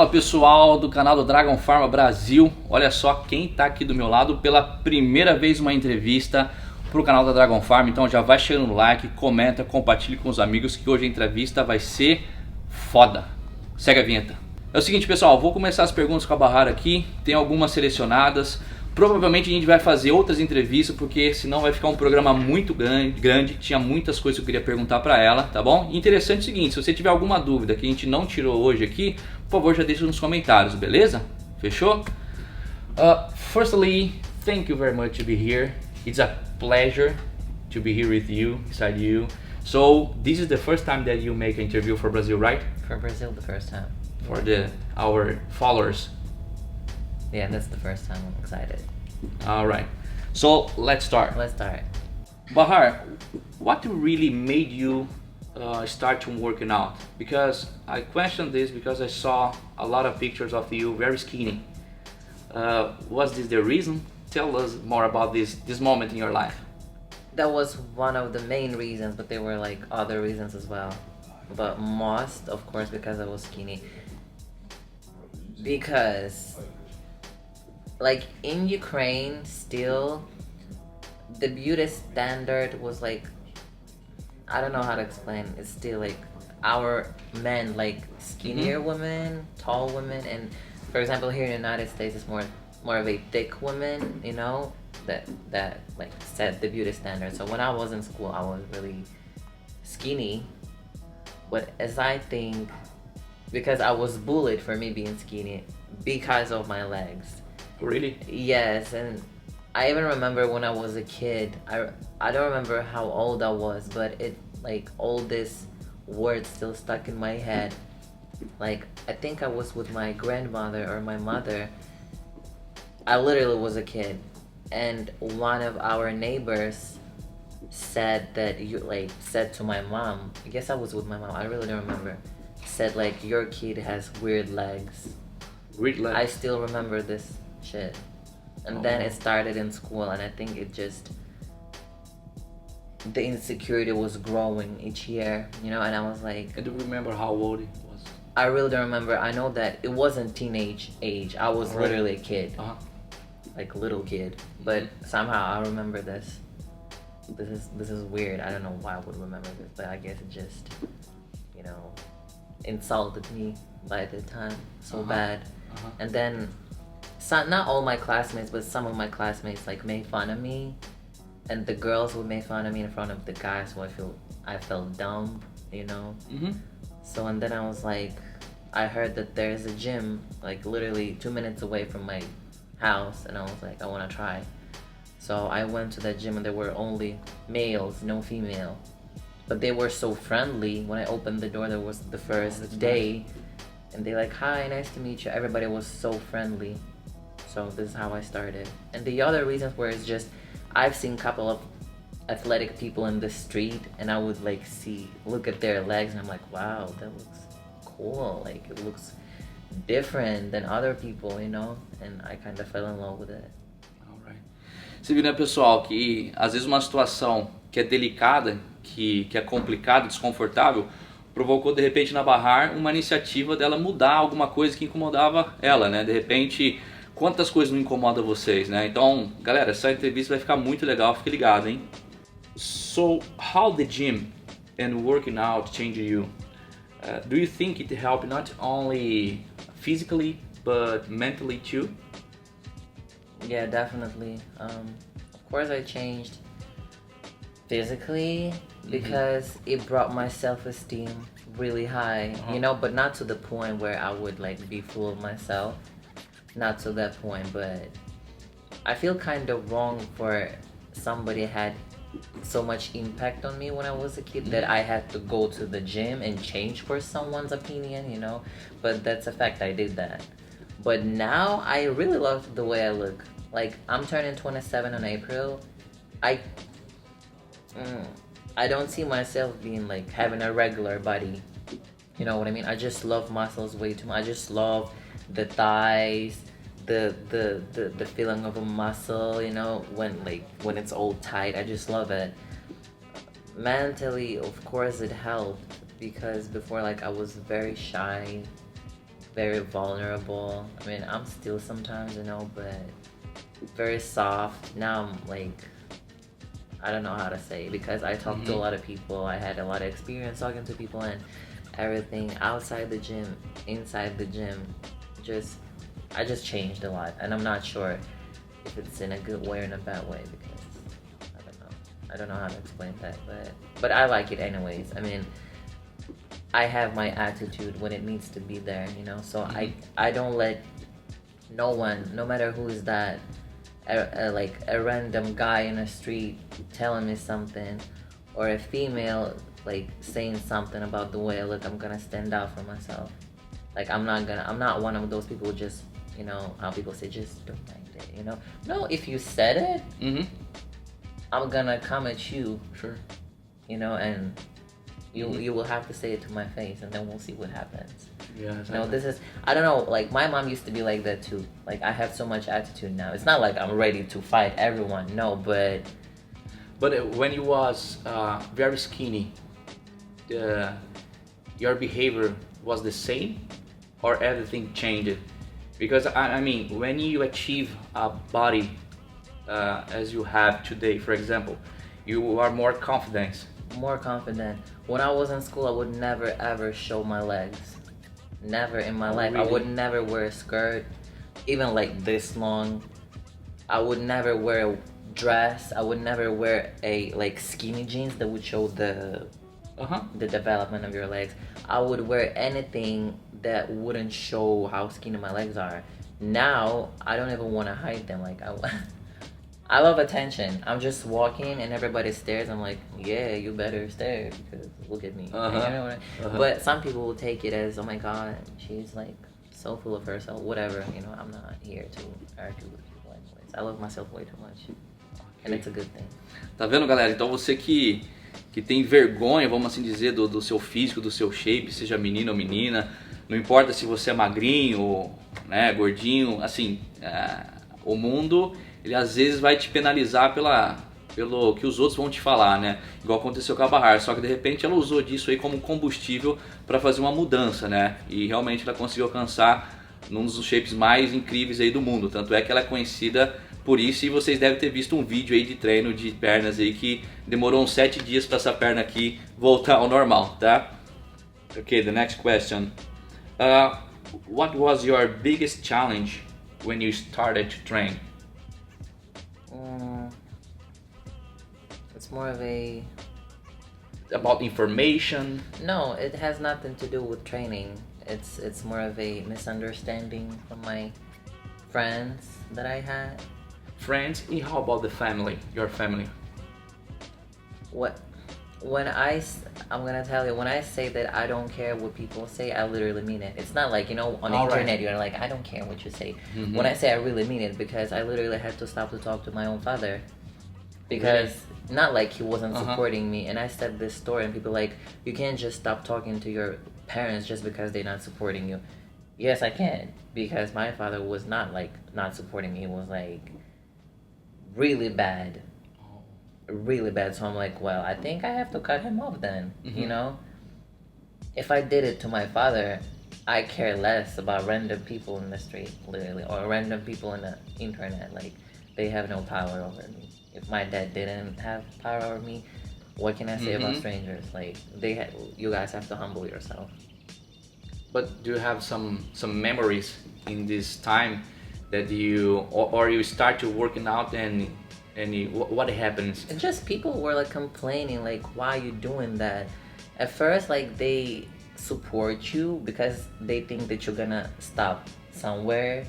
Fala pessoal do canal do Dragon Pharma Brasil, olha só quem está aqui do meu lado pela primeira vez uma entrevista para o canal da Dragon Pharma. Então já vai chegando no like, comenta, compartilhe com os amigos que hoje a entrevista vai ser foda. Segue a vinheta. É o seguinte pessoal, vou começar as perguntas com a Bahar aqui, tem algumas selecionadas. Provavelmente a gente vai fazer outras entrevistas, porque senão vai ficar um programa muito grande. Tinha muitas coisas que eu queria perguntar para ela, tá bom? Interessante é o seguinte, se você tiver alguma dúvida que a gente não tirou hoje aqui, por favor já deixa nos comentários, beleza? Fechou? Firstly, thank you very much to be here. It's a pleasure to be here with you, beside you. So, this is the first time that you make an interview for Brazil, right? For Brazil, the first time. For our followers. Yeah, that's the first time. I'm excited. Alright, so let's start. Let's start. Bahar, what really made you start to working out? Because I questioned this because I saw a lot of pictures of you very skinny. Was this the reason? Tell us more about this moment in your life. That was one of the main reasons, but there were like other reasons as well. But most, of course, because I was skinny. Because like in Ukraine still the beauty standard was like, I don't know how to explain, it's still like our men like skinnier women, tall women, and for example here in the United States it's more of a thick woman, you know, that like set the beauty standard. So when I was in school I was really skinny, but as I think because I was bullied for me being skinny because of my legs. Really? Yes, and I even remember when I was a kid, I don't remember how old I was, but it like all this words still stuck in my head. Like I think I was with my grandmother or my mother. I literally was a kid, and one of our neighbors said that said to my mom, I guess I was with my mom, I really don't remember, said like your kid has weird legs. Weird legs? I still remember this shit. And then it started in school, and I think it just, the insecurity was growing each year, you know, and I was like, I do remember how old it was. I really don't remember. I know that it wasn't teenage age. I was literally a kid. Like little kid. But somehow I remember this. This is weird. I don't know why I would remember this, but I guess it just, you know, insulted me by the time so bad. And then not all my classmates, but some of my classmates like made fun of me, and the girls would make fun of me in front of the guys, so I felt dumb, you know. So and then I was like, I heard that there's a gym like literally 2 minutes away from my house, and I was like, I want to try. So I went to that gym, and there were only males, no female, but they were so friendly. When I opened the door, there was the first day, and they like, hi, nice to meet you. Everybody was so friendly. So this is how I started. And the other reasons were it's just, I've seen a couple of athletic people in the street, and I would like look at their legs, and I'm like, wow, that looks cool. Like it looks different than other people, you know? And I kind of fell in love with it. Alright. Você viu, né, pessoal, que às vezes uma situação que é delicada, que é complicada, desconfortável, provocou de repente na Bahar uma iniciativa dela mudar alguma coisa que incomodava ela, né? De repente, quantas coisas não incomodam vocês, né? Então, galera, essa entrevista vai ficar muito legal, fique ligado, hein? So, how the gym and working out change you? Do you think it helped not only physically but mentally too? Yeah, definitely. Of course I changed physically because it brought my self-esteem really high, you know, but not to the point where I would like be full of myself. Not to that point, but I feel kind of wrong for somebody had so much impact on me when I was a kid that I had to go to the gym and change for someone's opinion, you know, but that's a fact, I did that. But now I really love the way I look. Like I'm turning 27 in April. I don't see myself being like having a regular body, you know what I mean? I just love muscles way too much. I just love the thighs, the feeling of a muscle, you know, when it's all tight. I just love it. Mentally, of course it helped, because before, like, I was very shy, very vulnerable. I mean, I'm still sometimes, you know, but very soft. Now I'm like, I don't know how to say, because I talk to a lot of people. I had a lot of experience talking to people and everything outside the gym, inside the gym. I just changed a lot, and I'm not sure if it's in a good way or in a bad way, because I don't know. I don't know how to explain that, but I like it anyways. I mean, I have my attitude when it needs to be there, you know. So I don't let no one, no matter who is that, like a random guy in the street telling me something, or a female like saying something about the way I look. I'm gonna stand out for myself. Like I'm not one of those people who just, you know, how people say just don't mind it, you know. No, if you said it, I'm gonna come at you, Sure. you know, and you will have to say it to my face, and then we'll see what happens. Yeah, exactly. You know, this is, I don't know, like my mom used to be like that too. Like I have so much attitude now. It's not like I'm ready to fight everyone, no, but when you was very skinny, your behavior was the same, or everything changed? Because I mean, when you achieve a body as you have today, for example, you are more confident. more confident. When I was in school, I would never ever show my legs. Never in my life. Really? I would never wear a skirt, even like this long. I would never wear a dress. I would never wear a like skinny jeans that would show the development of your legs. I would wear anything that wouldn't show how skinny my legs are. Now I don't even want to hide them. Like I love attention. I'm just walking and everybody stares. I'm like, yeah, you better stare because look at me. You know what But some people will take it as, oh my god, she's like so full of herself. Whatever, you know. I'm not here to argue with people anyways. I love myself way too much, and it's a good thing. Tá vendo, galera? Então você que tem vergonha, vamos assim dizer, do seu físico, do seu shape, seja menino ou menina, não importa se você é magrinho ou, né, gordinho, assim, o mundo, ele às vezes vai te penalizar pelo que os outros vão te falar, né? Igual aconteceu com a Bahar, só que de repente ela usou disso aí como combustível para fazer uma mudança, né? E realmente ela conseguiu alcançar um dos shapes mais incríveis aí do mundo, tanto é que ela é conhecida por isso, e vocês devem ter visto um vídeo aí de treino de pernas aí que demorou uns 7 dias para essa perna aqui voltar ao normal, tá? Okay, the next question. What was your biggest challenge when you started to train? It's more of a... About information? No, it has nothing to do with training. It's more of a misunderstanding from my friends that I had. Friends, and how about the family, your family? I'm gonna tell you, when I say that I don't care what people say, I literally mean it. It's not like, you know, on the internet you're like, I don't care what you say. When I say I really mean it, because I literally had to stop to talk to my own father. Because, not like he wasn't supporting me, and I said this story and people like, you can't just stop talking to your parents just because they're not supporting you. Yes, I can, because my father was not like, not supporting me, he was like, really bad. Really bad. So I'm like, well, I think I have to cut him off then, you know? If I did it to my father, I care less about random people in the street, literally, or random people in the internet. Like, they have no power over me. If my dad didn't have power over me, what can I say about strangers? Like, you guys have to humble yourself. But do you have some memories in this time that you or you start to working out and what happens? And just people were like complaining, like, why are you doing that? At first, like, they support you because they think that you're gonna stop somewhere,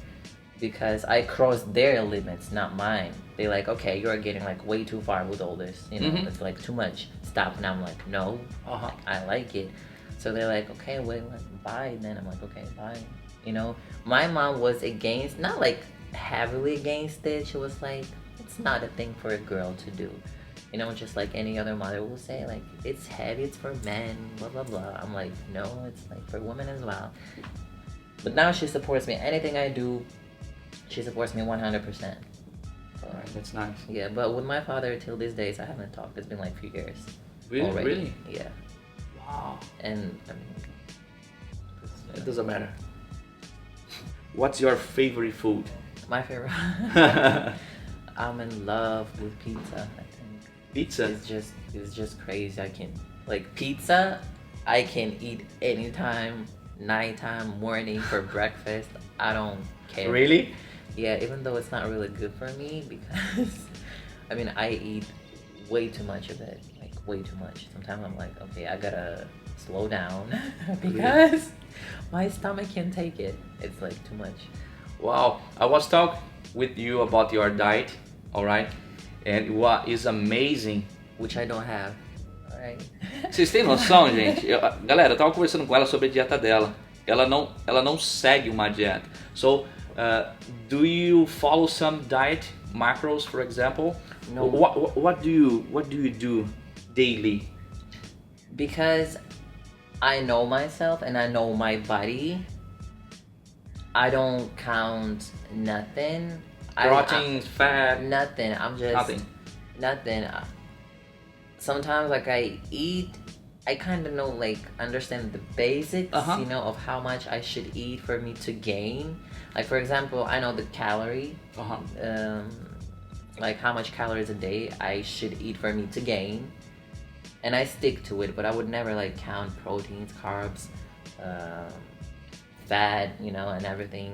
because I crossed their limits, not mine. They like, okay, you're getting like way too far with all this, you know, it's like too much, stop. And I'm like, no, like, I like it. So they're like, okay, wait, bye then. I'm like, okay, bye. You know, my mom was against, not like heavily against it, she was like, it's not a thing for a girl to do. You know, just like any other mother will say, like, it's heavy, it's for men, blah, blah, blah. I'm like, no, it's like for women as well. But now she supports me. Anything I do, she supports me 100%. Alright, that's nice. Yeah, but with my father, till these days, I haven't talked. It's been like a few years. Really? Already. Really? Yeah. Wow. And, I mean... It doesn't matter. What's your favorite food? My favorite. I'm in love with pizza. I think Pizza? it's just crazy. I can like pizza. I can eat anytime, nighttime, morning for breakfast. I don't care. Really? Yeah, even though it's not really good for me because I mean I eat way too much of it, like way too much. Sometimes I'm like, okay, I gotta slow down because my stomach can't take it. It's like too much. Wow, I was talking with you about your diet, all right? And what is amazing. Which I don't have. Alright. Vocês têm noção, gente? Galera, eu tava conversando com ela sobre a dieta dela. Ela não segue uma dieta. So, do you follow some diet macros, for example? No. What do you do daily? Because I know myself and I know my body. I don't count nothing. Protein, fat, nothing. I'm just nothing. Sometimes like I eat, I kind of know like understand the basics, you know, of how much I should eat for me to gain. Like for example, I know the calorie, like how much calories a day I should eat for me to gain, and I stick to it. But I would never like count proteins, carbs, fat, you know, and everything.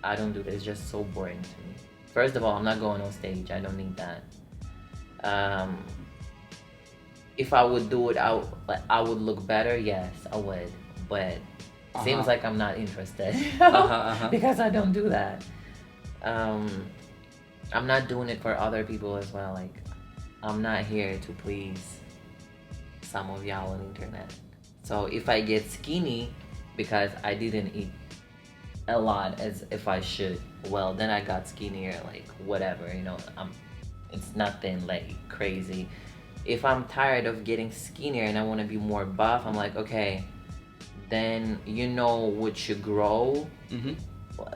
I don't do this. It's just so boring to me. First of all, I'm not going on stage. I don't need that. If I would do it, I would look better. Yes, I would. But seems like I'm not interested because I don't do that. I'm not doing it for other people as well. Like, I'm not here to please some of y'all on the internet. So if I get skinny because I didn't eat a lot as if I should, well, then I got skinnier, like whatever, you know. It's nothing like crazy. If I'm tired of getting skinnier and I want to be more buff, I'm like, okay, then you know what you grow,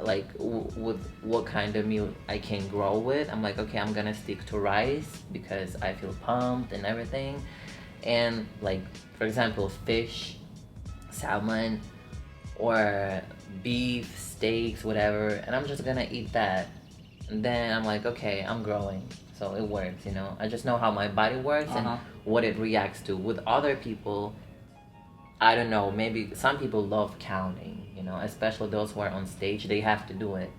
like with what kind of meal I can grow with. I'm like, okay, I'm gonna stick to rice because I feel pumped and everything. And like, for example, fish, salmon, or beef, steaks, whatever, and I'm just gonna eat that. And then I'm like, okay, I'm growing. So it works, you know. I just know how my body works and what it reacts to. With other people, I don't know, maybe some people love counting, you know, especially those who are on stage. They have to do it.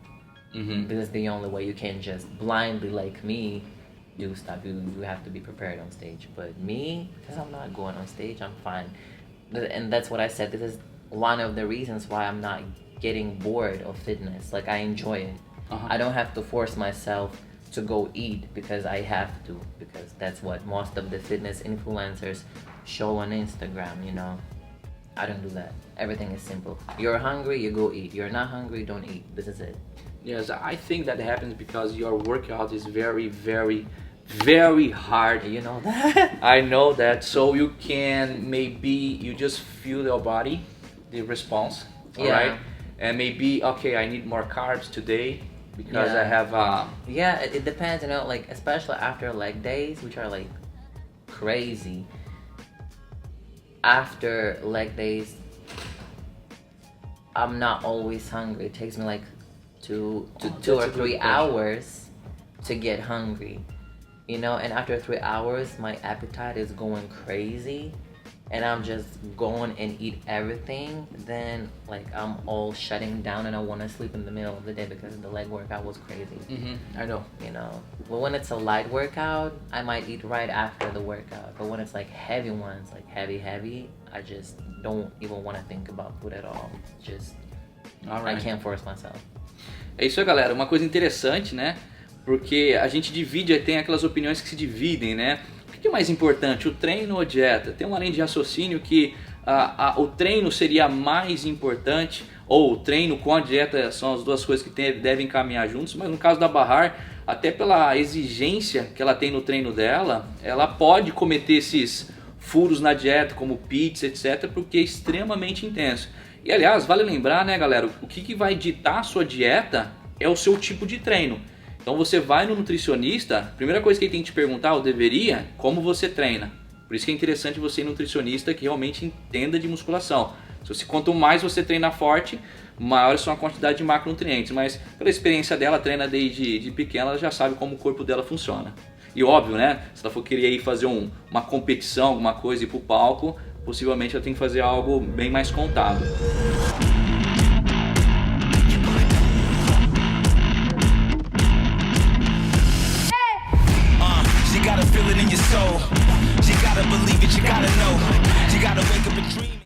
This is the only way. You can't just blindly, like me, do stuff. You have to be prepared on stage. But me, because I'm not going on stage, I'm fine. And that's what I said. This is one of the reasons why I'm not getting bored of fitness. Like, I enjoy it. I don't have to force myself to go eat because I have to, because that's what most of the fitness influencers show on Instagram, you know. I don't do that. Everything is simple. You're hungry, you go eat. You're not hungry, don't eat. This is it. Yes, I think that happens because your workout is very, very, very hard. You know that? I know that. So you can, maybe you just feel your body, the response, right? And maybe, okay, I need more carbs today because I have yeah, it depends, you know, like especially after leg days, which are like crazy. After leg days, I'm not always hungry. It takes me like two or 3 hours to get hungry, you know. And after 3 hours, my appetite is going crazy, and I'm just going and eat everything. Then like I'm all shutting down, and I want to sleep in the middle of the day because the leg workout was crazy. I know. You know, but when it's a light workout, I might eat right after the workout. But when it's like heavy ones, like heavy, I just don't even want to think about food at all. Just I can't force myself. É isso aí, galera. Uma coisa interessante, né? Porque a gente divide, tem aquelas opiniões que se dividem, né? O que é mais importante, o treino ou a dieta? Tem uma linha de raciocínio que o treino seria mais importante, ou o treino com a dieta são as duas coisas que devem caminhar juntos, mas no caso da Bahar, até pela exigência que ela tem no treino dela, ela pode cometer esses furos na dieta, como pizza, etc., porque é extremamente intenso. E aliás, vale lembrar, né, galera, o que vai ditar a sua dieta é o seu tipo de treino. Então você vai no nutricionista, a primeira coisa que ele tem que te perguntar, ou deveria, como você treina. Por isso que é interessante você ir no nutricionista que realmente entenda de musculação. Quanto mais você treina forte, maiores são a quantidade de macronutrientes, mas pela experiência dela, treina desde pequena, ela já sabe como o corpo dela funciona. E óbvio, né, se ela for querer ir fazer uma competição, alguma coisa, ir pro palco, possivelmente ela tem que fazer algo bem mais contado.